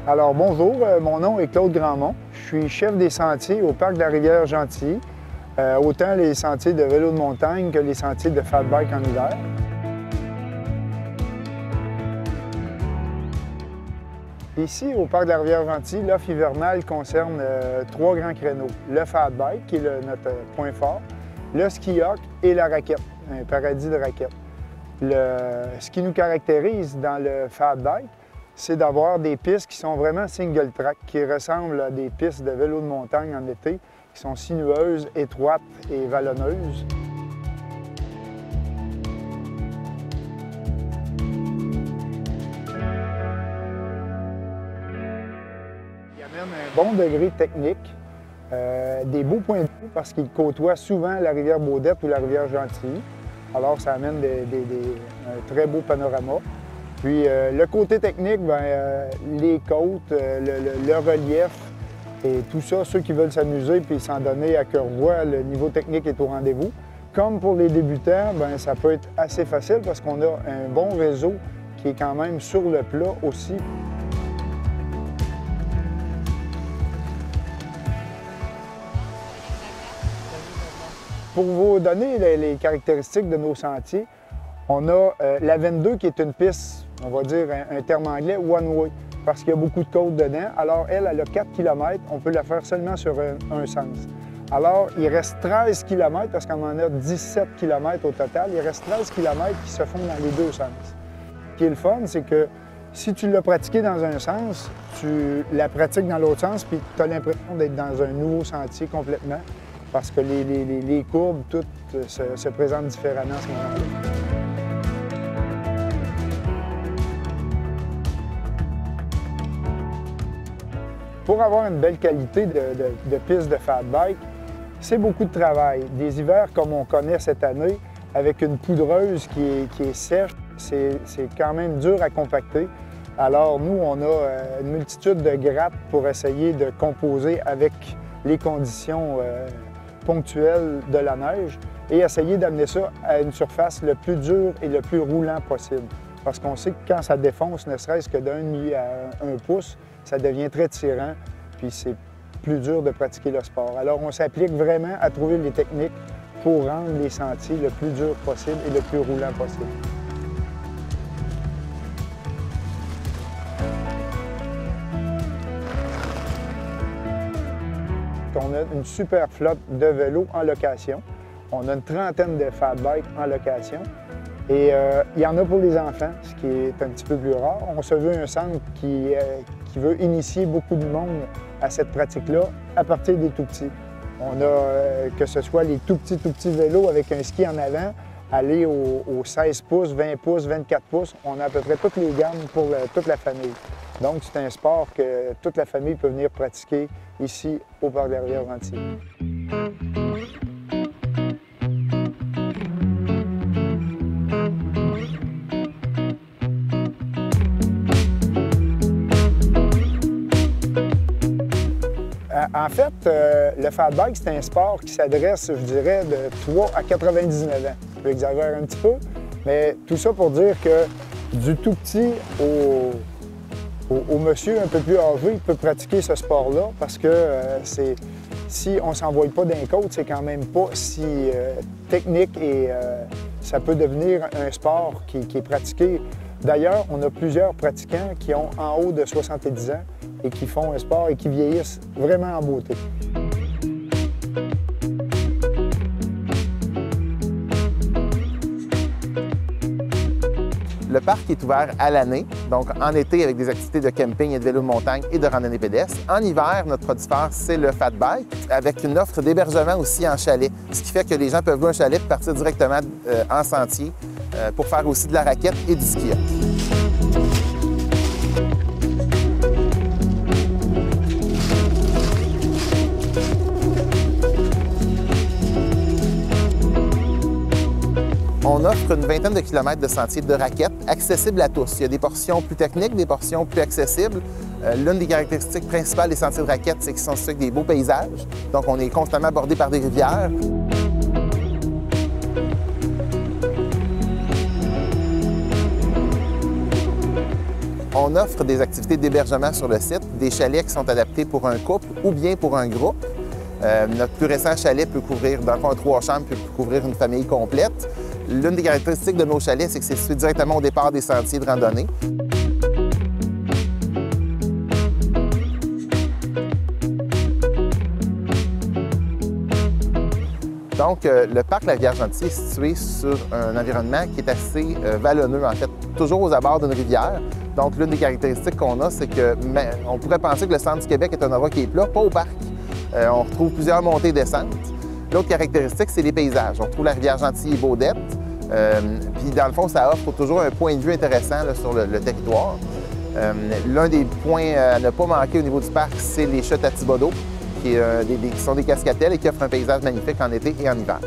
Alors bonjour, mon nom est Claude Grandmont. Je suis chef des sentiers au parc de la rivière Gentilly, autant les sentiers de vélo de montagne que les sentiers de fat bike en hiver. Ici, au parc de la rivière Gentilly, l'offre hivernale concerne 3 grands créneaux. Le fat bike, qui est notre point fort, le ski hawk et la raquette, un paradis de raquettes. Ce qui nous caractérise dans le fat bike, c'est d'avoir des pistes qui sont vraiment single track, qui ressemblent à des pistes de vélo de montagne en été, qui sont sinueuses, étroites et vallonneuses. Il amène un bon degré technique, des beaux points de vue parce qu'il côtoie souvent la rivière Baudette ou la rivière Gentilly. Alors ça amène un très beau panorama. Puis le côté technique, les côtes, le relief et tout ça, ceux qui veulent s'amuser puis s'en donner à cœur joie, le niveau technique est au rendez-vous. Comme pour les débutants, ça peut être assez facile parce qu'on a un bon réseau qui est quand même sur le plat aussi. Pour vous donner les caractéristiques de nos sentiers, on a la 22 qui est une piste, on va dire un terme anglais, one-way, parce qu'il y a beaucoup de côtes dedans. Alors elle a 4 km, on peut la faire seulement sur un sens. Alors il reste 13 km, parce qu'on en a 17 km au total, il reste 13 km qui se font dans les deux sens. Ce qui est le fun, c'est que si tu l'as pratiqué dans un sens, tu la pratiques dans l'autre sens, puis tu as l'impression d'être dans un nouveau sentier complètement, parce que les courbes, toutes se présentent différemment à ce moment-là. Pour avoir une belle qualité de piste de fat bike, c'est beaucoup de travail. Des hivers comme on connaît cette année, avec une poudreuse qui est sèche, c'est quand même dur à compacter. Alors nous, on a une multitude de grattes pour essayer de composer avec les conditions ponctuelles de la neige et essayer d'amener ça à une surface le plus dure et le plus roulant possible. Parce qu'on sait que quand ça défonce, ne serait-ce que d'1,5 à 1 pouce, ça devient très tirant, puis c'est plus dur de pratiquer le sport. Alors, on s'applique vraiment à trouver les techniques pour rendre les sentiers le plus dur possible et le plus roulant possible. On a une super flotte de vélos en location. On a une trentaine de fat bikes en location. Et il y en a pour les enfants, ce qui est un petit peu plus rare. On se veut un centre qui veut initier beaucoup de monde à cette pratique-là à partir des tout-petits. On a, que ce soit les tout petits vélos avec un ski en avant, aller aux 16 pouces, 20 pouces, 24 pouces. On a à peu près toutes les gammes pour toute la famille. Donc, c'est un sport que toute la famille peut venir pratiquer ici au parc de la rivière Gentilly. En fait, le fat bike, c'est un sport qui s'adresse, je dirais, de 3 à 99 ans. Je exagère un petit peu, mais tout ça pour dire que du tout petit au monsieur un peu plus âgé, il peut pratiquer ce sport-là parce que si on ne s'envoie pas d'un côte, c'est quand même pas si technique et ça peut devenir un sport qui est pratiqué. D'ailleurs, on a plusieurs pratiquants qui ont en haut de 70 ans et qui font un sport et qui vieillissent vraiment en beauté. Le parc est ouvert à l'année, donc en été avec des activités de camping et de vélo de montagne et de randonnée pédestre. En hiver, notre produit phare, c'est le fat bike, avec une offre d'hébergement aussi en chalet, ce qui fait que les gens peuvent louer un chalet et partir directement en sentier pour faire aussi de la raquette et du ski. On offre une vingtaine de kilomètres de sentiers de raquettes accessibles à tous. Il y a des portions plus techniques, des portions plus accessibles. L'une des caractéristiques principales des sentiers de raquettes, c'est qu'ils sont avec des beaux paysages. Donc, on est constamment bordé par des rivières. On offre des activités d'hébergement sur le site, des chalets qui sont adaptés pour un couple ou bien pour un groupe. Notre plus récent chalet peut couvrir, dans le fond, 3 chambres, peut couvrir une famille complète. L'une des caractéristiques de nos chalets, c'est que c'est situé directement au départ des sentiers de randonnée. Donc, le parc La Rivière-Gentil est situé sur un environnement qui est assez vallonneux, en fait, toujours aux abords d'une rivière. Donc, l'une des caractéristiques qu'on a, c'est qu'on pourrait penser que le centre du Québec est un endroit qui est plat, pas au parc. On retrouve plusieurs montées et descentes. L'autre caractéristique, c'est les paysages. On retrouve la Rivière-Gentil et Baudette. Puis, dans le fond, ça offre toujours un point de vue intéressant là, sur le territoire. L'un des points à ne pas manquer au niveau du parc, c'est les chutes à Thibodaux, qui sont des cascatelles et qui offrent un paysage magnifique en été et en hiver.